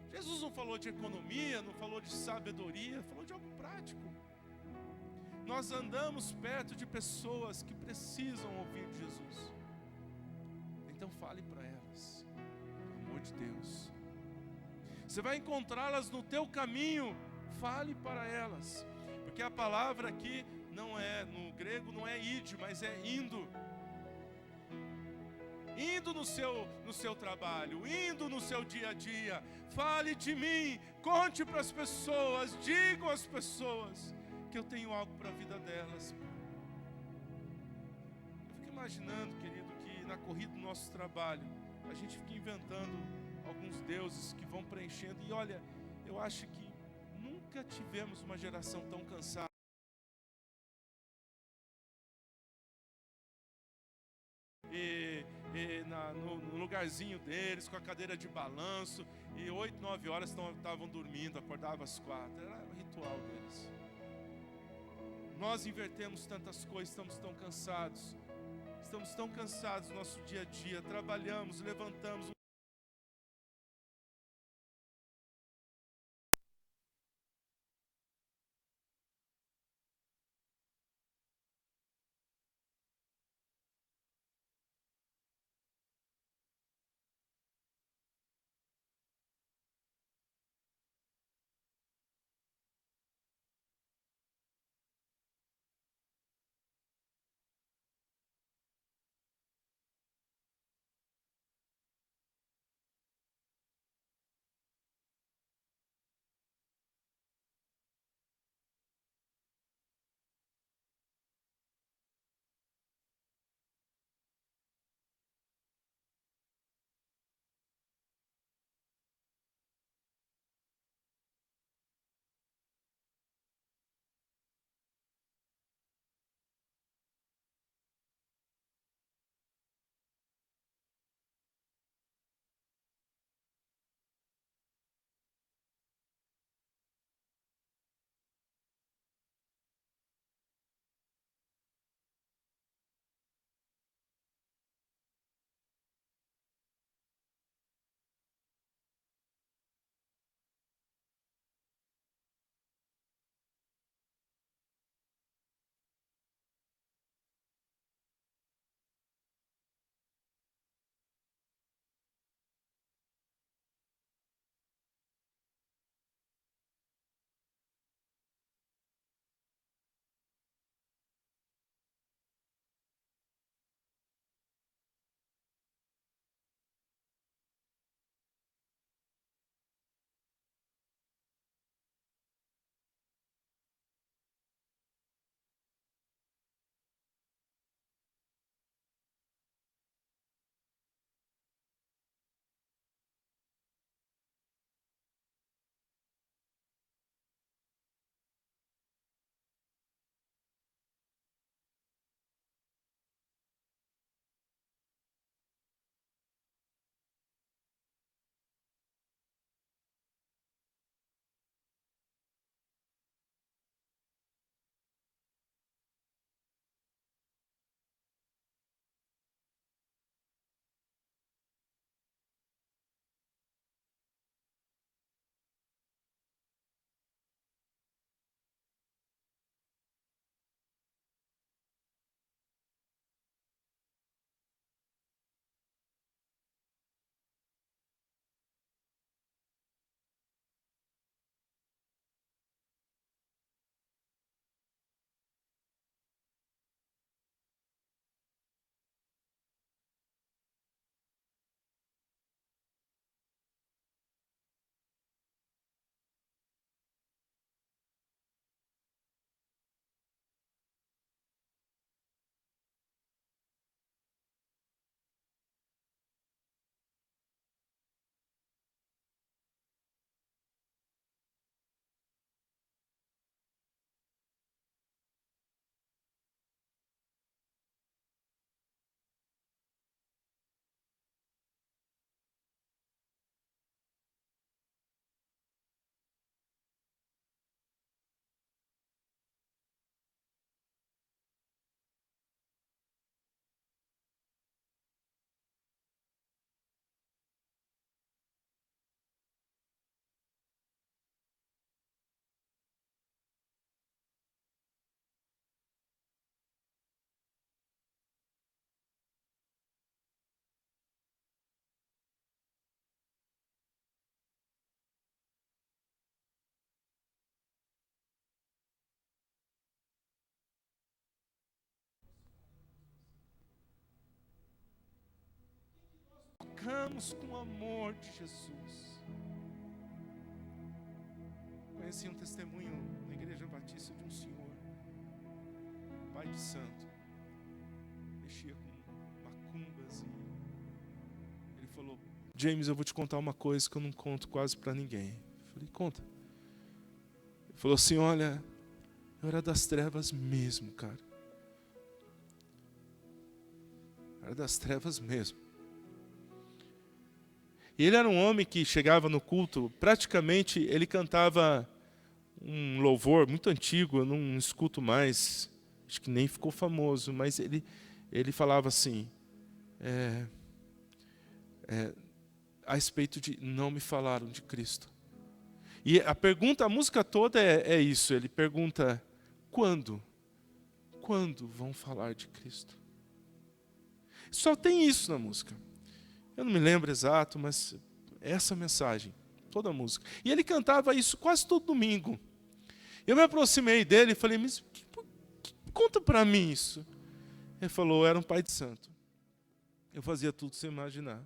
Jesus não falou de economia, não falou de sabedoria, falou de algo prático. Nós andamos perto de pessoas que precisam ouvir de Jesus. Então fale para elas, pelo amor de Deus. Você vai encontrá-las no teu caminho, fale para elas. Porque a palavra aqui não é, no grego não é ide, mas é indo. Indo no seu trabalho, indo no seu dia a dia. Fale de mim, conte para as pessoas, diga às pessoas que eu tenho algo para a vida delas. Eu fico imaginando, querido, que na corrida do nosso trabalho, a gente fica inventando alguns deuses que vão preenchendo. E olha, eu acho que nunca tivemos uma geração tão cansada. No lugarzinho deles, com a cadeira de balanço, e 8, 9 horas estavam dormindo, acordavam às 4, era o ritual deles. Nós invertemos tantas coisas, estamos tão cansados no nosso dia a dia, trabalhamos, levantamos, amamos com o amor de Jesus. Conheci um testemunho na Igreja Batista de um senhor, pai de santo, mexia com macumbas, e ele falou: James, eu vou te contar uma coisa que eu não conto quase para ninguém. Eu falei: conta. Ele falou assim: olha, eu era das trevas mesmo, cara. Era das trevas mesmo. E ele era um homem que chegava no culto, praticamente ele cantava um louvor muito antigo, eu não escuto mais, acho que nem ficou famoso, mas ele falava assim, a respeito de não me falaram de Cristo. E a música toda é isso, ele pergunta: quando? Quando vão falar de Cristo? Só tem isso na música. Eu não me lembro exato, mas essa mensagem, toda a música. E ele cantava isso quase todo domingo. Eu me aproximei dele e falei: mas conta para mim isso. Ele falou: eu era um pai de santo. Eu fazia tudo sem imaginar.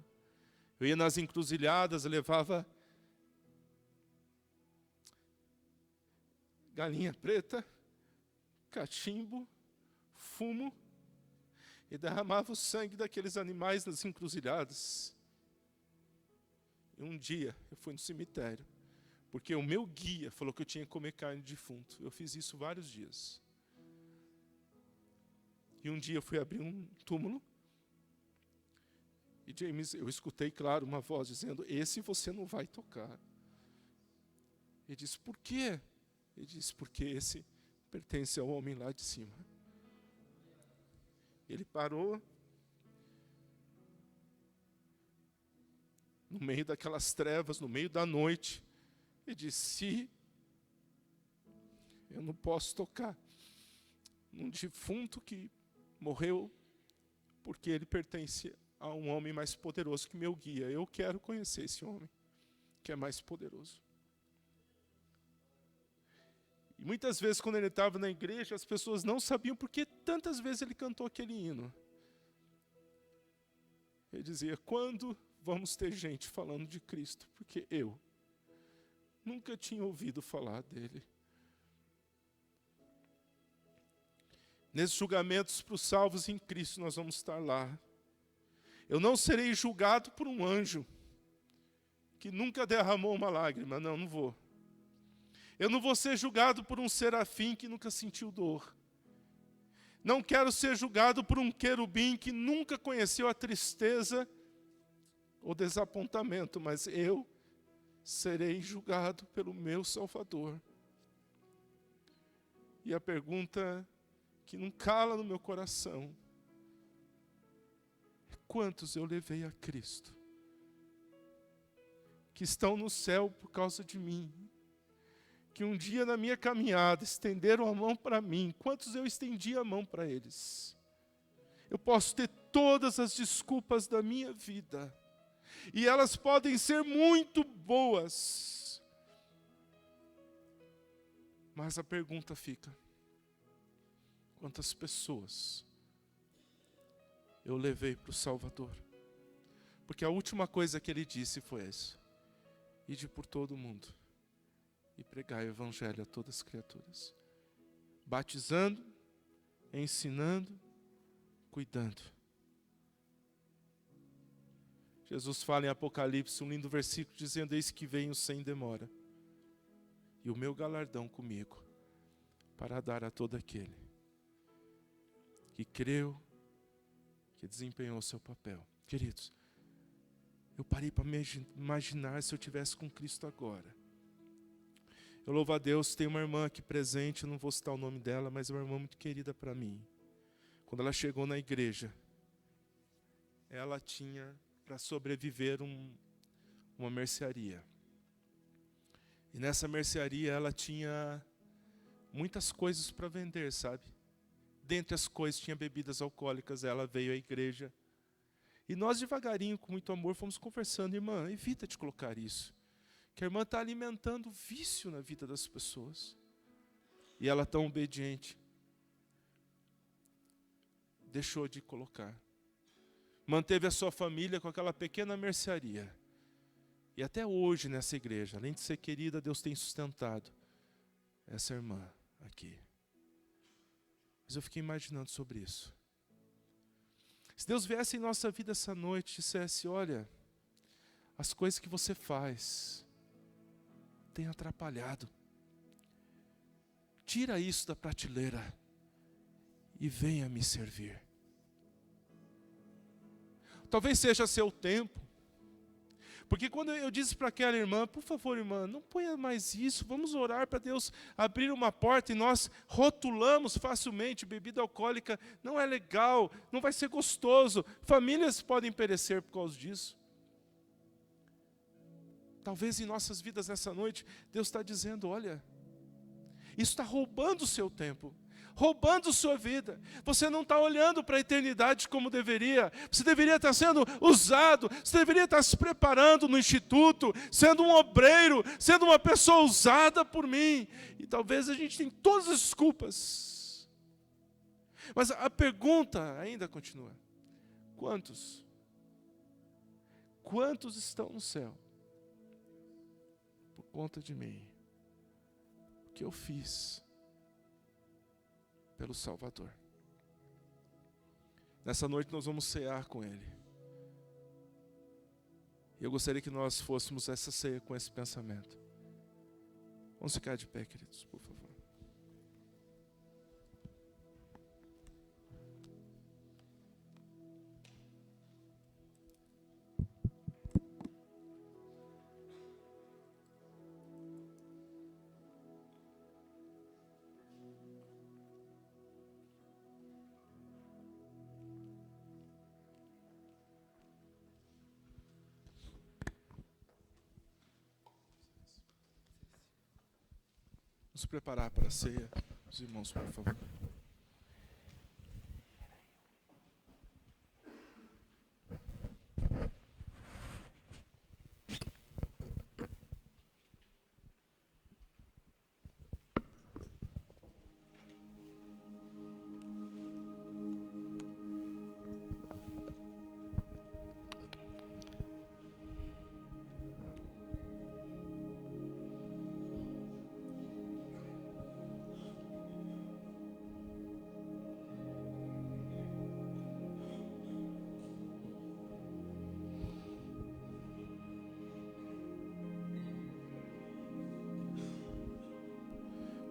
Eu ia nas encruzilhadas, levava galinha preta, cachimbo, fumo, e derramava o sangue daqueles animais nas encruzilhadas. E um dia eu fui no cemitério, porque o meu guia falou que eu tinha que comer carne de defunto. Eu fiz isso vários dias. E um dia eu fui abrir um túmulo, e James, eu escutei, claro, uma voz dizendo: esse você não vai tocar. Ele disse: por quê? Ele disse: porque esse pertence ao homem lá de cima. Ele parou no meio daquelas trevas, no meio da noite, e disse: eu não posso tocar num defunto que morreu porque ele pertence a um homem mais poderoso que meu guia. Eu quero conhecer esse homem que é mais poderoso. E muitas vezes, quando ele estava na igreja, as pessoas não sabiam porque tantas vezes ele cantou aquele hino. Ele dizia: quando vamos ter gente falando de Cristo? Porque eu nunca tinha ouvido falar dele. Nesses julgamentos para os salvos em Cristo, nós vamos estar lá. Eu não serei julgado por um anjo que nunca derramou uma lágrima. Não vou. Eu não vou ser julgado por um serafim que nunca sentiu dor. Não quero ser julgado por um querubim que nunca conheceu a tristeza ou desapontamento, mas eu serei julgado pelo meu Salvador. E a pergunta que não cala no meu coração é: quantos eu levei a Cristo? Que estão no céu por causa de mim. Que um dia na minha caminhada estenderam a mão para mim. Quantos eu estendi a mão para eles? Eu posso ter todas as desculpas da minha vida, e elas podem ser muito boas, mas a pergunta fica: quantas pessoas eu levei para o Salvador? Porque a última coisa que ele disse foi essa: ide por todo o mundo e pregai o evangelho a todas as criaturas, batizando, ensinando, cuidando. Jesus fala em Apocalipse, um lindo versículo, dizendo: eis que venho sem demora, e o meu galardão comigo, para dar a todo aquele que creu, que desempenhou o seu papel. Queridos, eu parei para imaginar se eu estivesse com Cristo agora. Eu louvo a Deus, tem uma irmã aqui presente, eu não vou citar o nome dela, mas é uma irmã muito querida para mim. Quando ela chegou na igreja, ela tinha para sobreviver uma mercearia. E nessa mercearia ela tinha muitas coisas para vender, sabe? Dentre as coisas tinha bebidas alcoólicas. Ela veio à igreja. E nós devagarinho, com muito amor, fomos conversando: irmã, evita de colocar isso. Que a irmã está alimentando vício na vida das pessoas. E ela, tão obediente, deixou de colocar. manteve a sua família com aquela pequena mercearia. E até hoje nessa igreja, além de ser querida, Deus tem sustentado essa irmã aqui. Mas eu fiquei imaginando sobre isso. Se Deus viesse em nossa vida essa noite e dissesse, olha, as coisas que você faz têm atrapalhado. Tira isso da prateleira e venha me servir. Talvez seja seu tempo. Porque quando eu disse para aquela irmã, por favor, irmã, não ponha mais isso, vamos orar para Deus abrir uma porta, e nós rotulamos facilmente, bebida alcoólica não é legal, não vai ser gostoso, famílias podem perecer por causa disso. Talvez em nossas vidas nessa noite, Deus está dizendo, olha, isso está roubando o seu tempo, roubando sua vida. Você não está olhando para a eternidade como deveria. Você deveria estar sendo usado, você deveria estar se preparando no instituto, sendo um obreiro, sendo uma pessoa usada por mim. E talvez a gente tenha todas as desculpas. Mas a pergunta ainda continua. Quantos? Quantos estão no céu? Por conta de mim. O que eu fiz pelo Salvador. Nessa noite nós vamos cear com Ele. E eu gostaria que nós fôssemos essa ceia com esse pensamento. Vamos ficar de pé, queridos, por favor. Vamos preparar para a ceia. Os irmãos, por favor.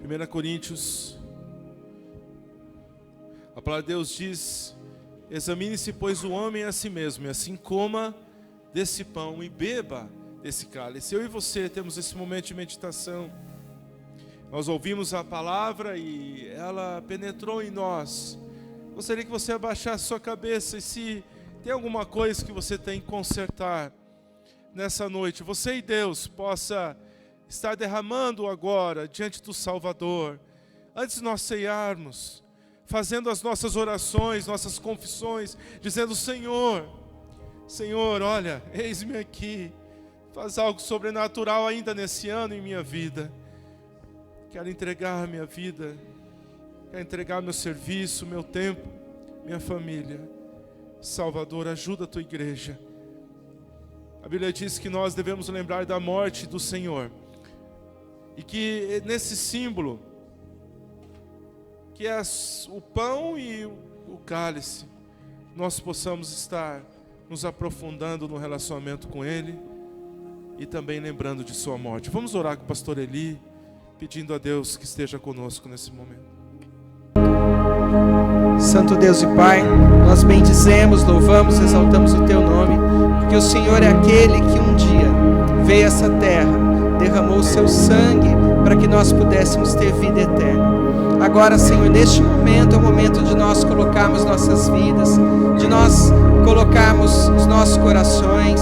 Primeira Coríntios, a palavra de Deus diz, examine-se, pois, o homem a si mesmo, e assim coma desse pão e beba desse cálice. Eu e você temos esse momento de meditação. Nós ouvimos a palavra e ela penetrou em nós. Gostaria que você abaixasse sua cabeça e se tem alguma coisa que você tem que consertar nessa noite, você e Deus possa estar derramando agora diante do Salvador, antes de nós ceiarmos, fazendo as nossas orações, nossas confissões, dizendo, Senhor, olha, eis-me aqui, faz algo sobrenatural ainda nesse ano em minha vida. Quero entregar minha vida, quero entregar meu serviço, meu tempo, minha família. Salvador, ajuda a tua igreja. A Bíblia diz que nós devemos lembrar da morte do Senhor. E que nesse símbolo, que é o pão e o cálice, nós possamos estar nos aprofundando no relacionamento com Ele e também lembrando de sua morte. Vamos orar com o pastor Eli, pedindo a Deus que esteja conosco nesse momento. Santo Deus e Pai, nós bendizemos, louvamos, exaltamos o Teu nome, porque o Senhor é aquele que um dia veio a essa terra, derramou o seu sangue para que nós pudéssemos ter vida eterna. Agora, Senhor, neste momento é o momento de nós colocarmos nossas vidas, de nós colocarmos os nossos corações.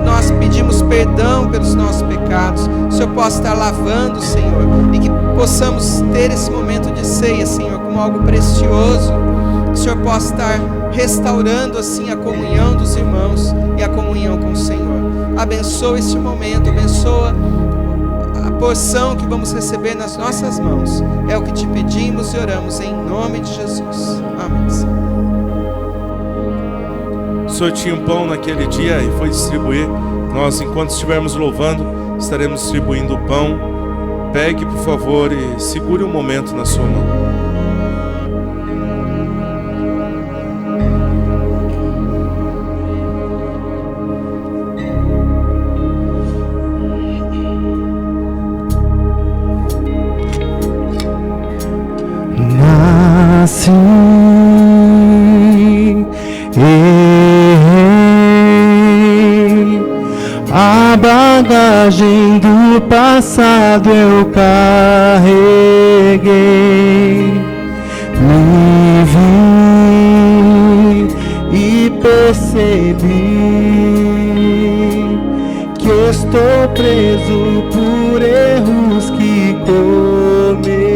Nós pedimos perdão pelos nossos pecados. O Senhor possa estar lavando, Senhor, e que possamos ter esse momento de ceia, Senhor, como algo precioso. Que o Senhor possa estar restaurando assim a comunhão dos irmãos e a comunhão com o Senhor. Abençoa este momento, abençoa a porção que vamos receber nas nossas mãos. É o que te pedimos e oramos em nome de Jesus. Amém. Senhor tinha um pão naquele dia e foi distribuir. Nós, enquanto estivermos louvando, estaremos distribuindo o pão. Pegue, por favor, e segure um momento na sua mão. Nasci a bagagem do passado eu carreguei, me vi e percebi que estou preso por erros que cometi.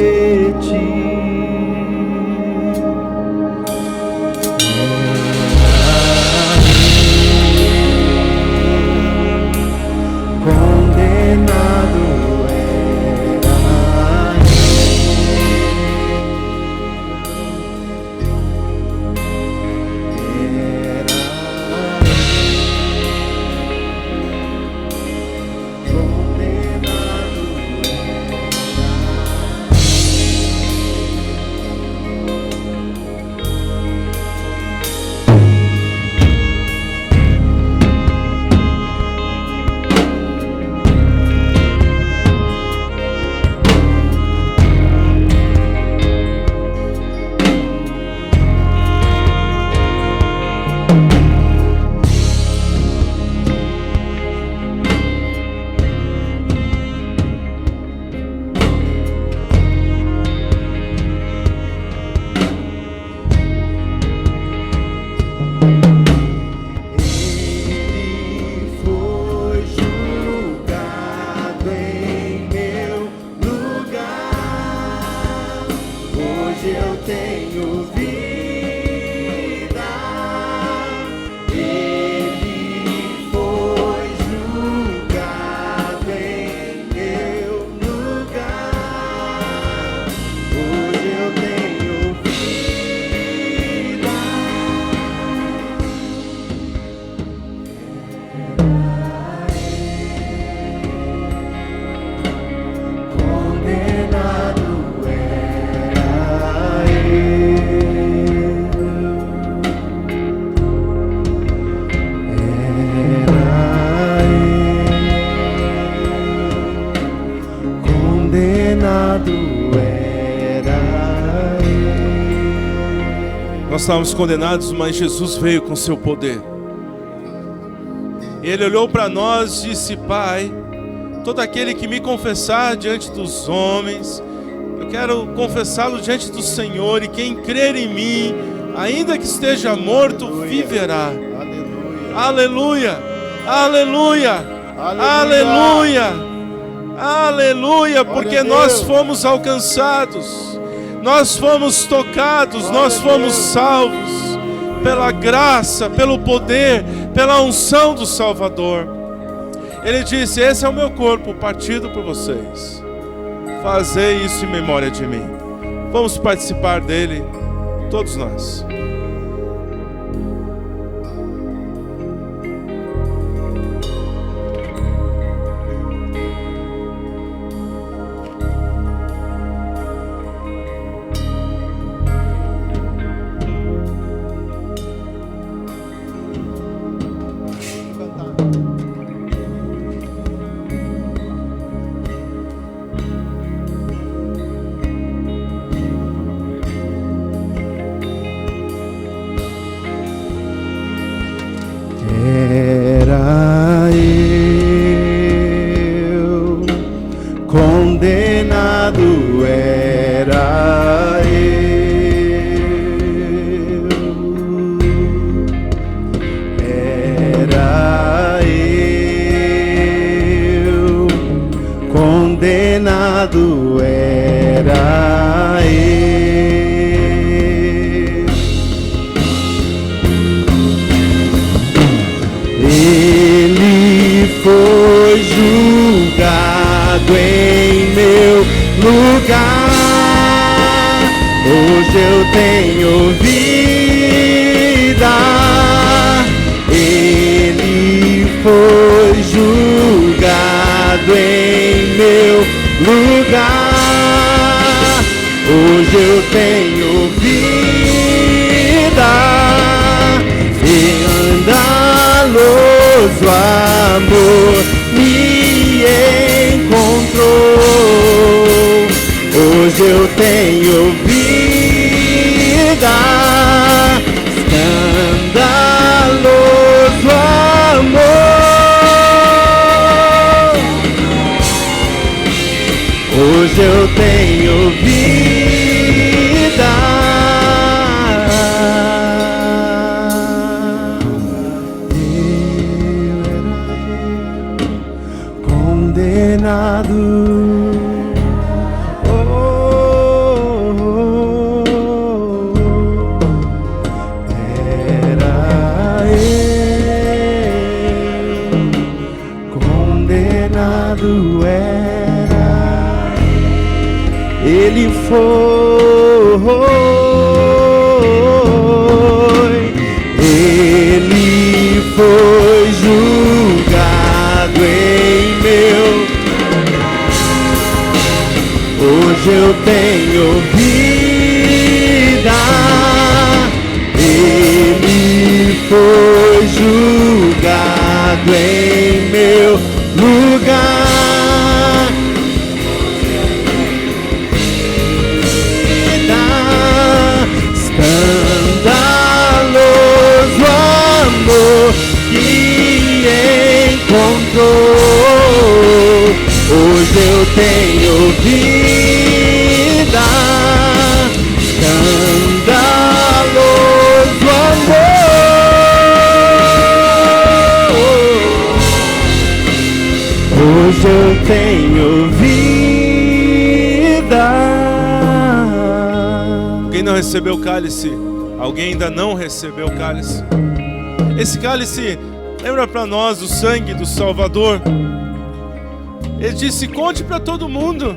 Nós estávamos condenados, mas Jesus veio com seu poder. Ele olhou para nós e disse: Pai, todo aquele que me confessar diante dos homens, eu quero confessá-lo diante do Senhor, e quem crer em mim, ainda que esteja morto, viverá. Aleluia, aleluia, aleluia, aleluia, porque nós fomos alcançados, nós fomos tocados, nós fomos salvos pela graça, pelo poder, pela unção do Salvador. Ele disse: esse é o meu corpo partido por vocês, fazei isso em memória de mim. Vamos participar dele, todos nós. Era eu, condenado era eu, condenado era eu. Ele foi julgado em meu lugar. Hoje eu tenho vida. em meu lugar. Hoje eu tenho vida, escandaloso amor me encontrou. Hoje eu tenho vida, escandaloso amor. Hoje eu tenho vida. Eu era condenado. Ele foi julgado em meu. Hoje eu tenho vida. Ele foi julgado em meu lugar. Hoje eu tenho vida, escandaloso amor. Hoje eu tenho vida. Quem não recebeu o cálice? Alguém ainda não recebeu o cálice? Esse cálice lembra para nós o sangue do Salvador. Ele disse: conte para todo mundo,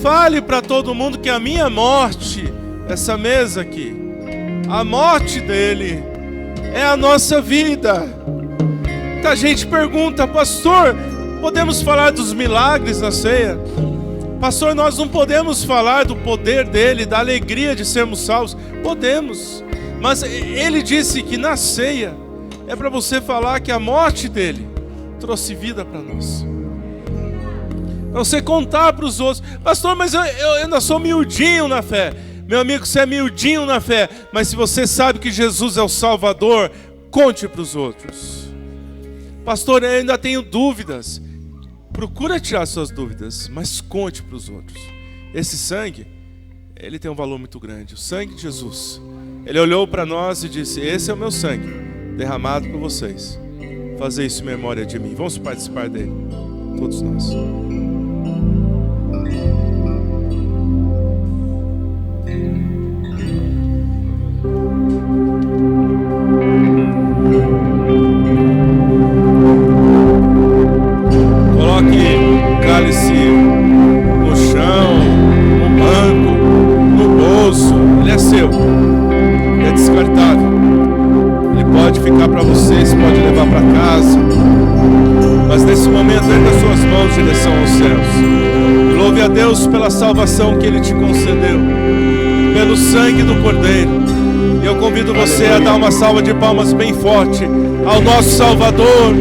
fale para todo mundo que a minha morte, essa mesa aqui, a morte dele é a nossa vida. Muita gente pergunta: pastor, podemos falar dos milagres na ceia? Pastor, nós não podemos falar do poder dele, da alegria de sermos salvos? Podemos, mas ele disse que na ceia é para você falar que a morte dele trouxe vida para nós. Para você contar para os outros: pastor, mas eu ainda sou miudinho na fé. Meu amigo, você é miudinho na fé, mas se você sabe que Jesus é o Salvador, conte para os outros. Pastor, eu ainda tenho dúvidas. Procura tirar suas dúvidas, mas conte para os outros. Esse sangue, ele tem um valor muito grande. O sangue de Jesus, ele olhou para nós e disse: esse é o meu sangue, derramado por vocês. Fazer isso em memória de mim. Vamos participar dele, todos nós. Pela salvação que Ele te concedeu, pelo sangue do Cordeiro. E eu convido você a dar uma salva de palmas bem forte ao nosso Salvador,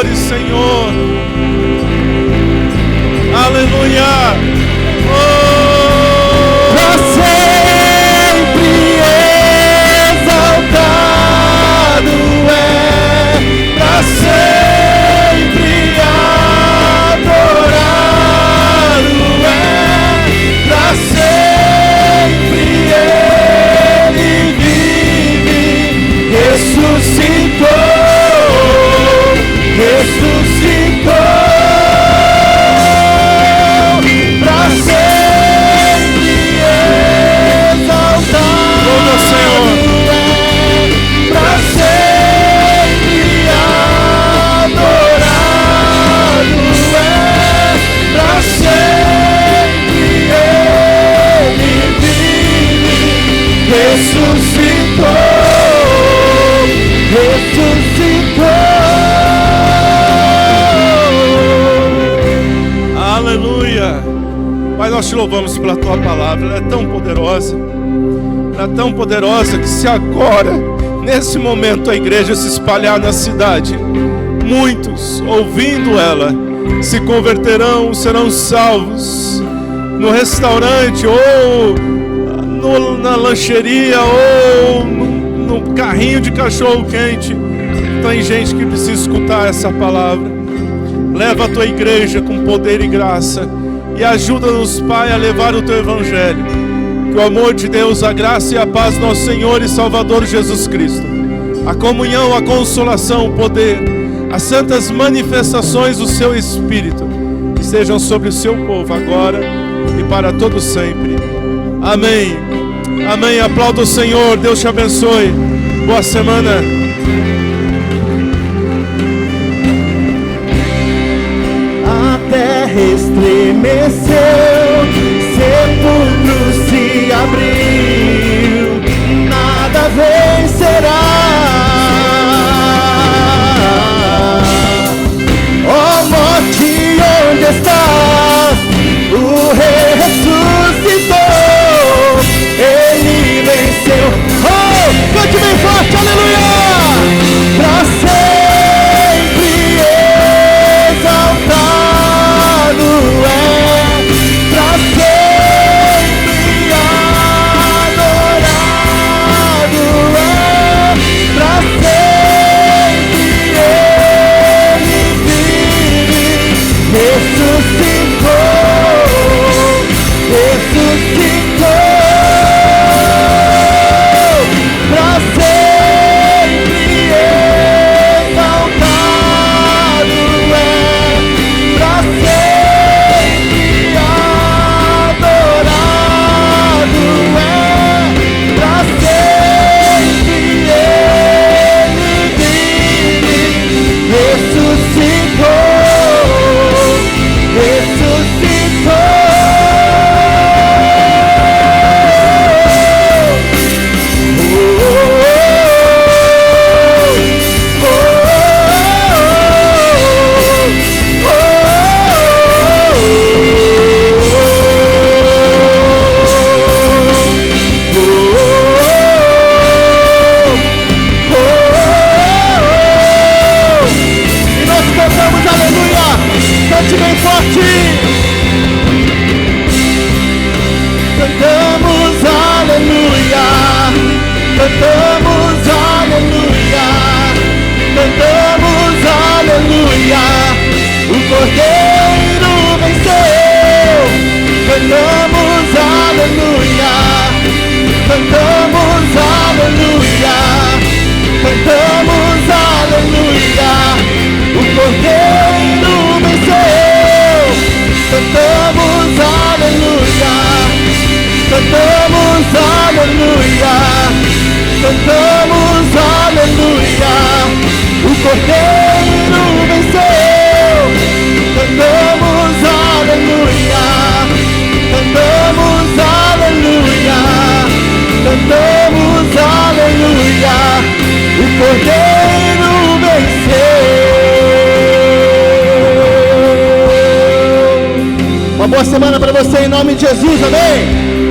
e Senhor. Aleluia! Pra sempre exaltado é, pra sempre adorado é, pra sempre Ele vive, ressuscitou. Pra Pai, nós te louvamos pela tua palavra, ela é tão poderosa. Ela é tão poderosa que se agora, nesse momento, a igreja se espalhar na cidade, muitos, ouvindo ela, se converterão, serão salvos. No restaurante, ou na lancheria, ou no carrinho de cachorro quente, tem gente que precisa escutar essa palavra. Leva a tua igreja com poder e graça e ajuda-nos, Pai, a levar o teu evangelho. Que o amor de Deus, a graça e a paz do nosso Senhor e Salvador Jesus Cristo, a comunhão, a consolação, o poder, as santas manifestações do seu Espírito estejam sobre o seu povo agora e para todo sempre. Amém. Amém. Aplauda o Senhor. Deus te abençoe. Boa semana. A terra estremeceu, sepulcro se abriu, nada vencerá. Ó morte, onde estás? O Rei ressuscitou, Ele venceu. Oh, cante bem forte, aleluia! Pra sempre exaltado é, pra sempre adorado é, pra sempre Ele vive, ressuscitou, ressuscitou, pra sempre exaltado é, pra sempre adorado é, pra sempre Ele vive, ressuscitou, ressuscitou. E nós cantamos aleluia, cante bem forte. Cantamos aleluia, cantamos aleluia, cantamos aleluia, o Cordeiro venceu. Cantamos aleluia, cantamos aleluia, cantamos aleluia, o Cordeiro venceu. Cantamos aleluia, cantamos aleluia, cantamos aleluia, o Cordeiro venceu. Cantamos aleluia, cantamos aleluia, cantamos aleluia, o Cordeiro venceu. Uma boa semana para você em nome de Jesus, amém.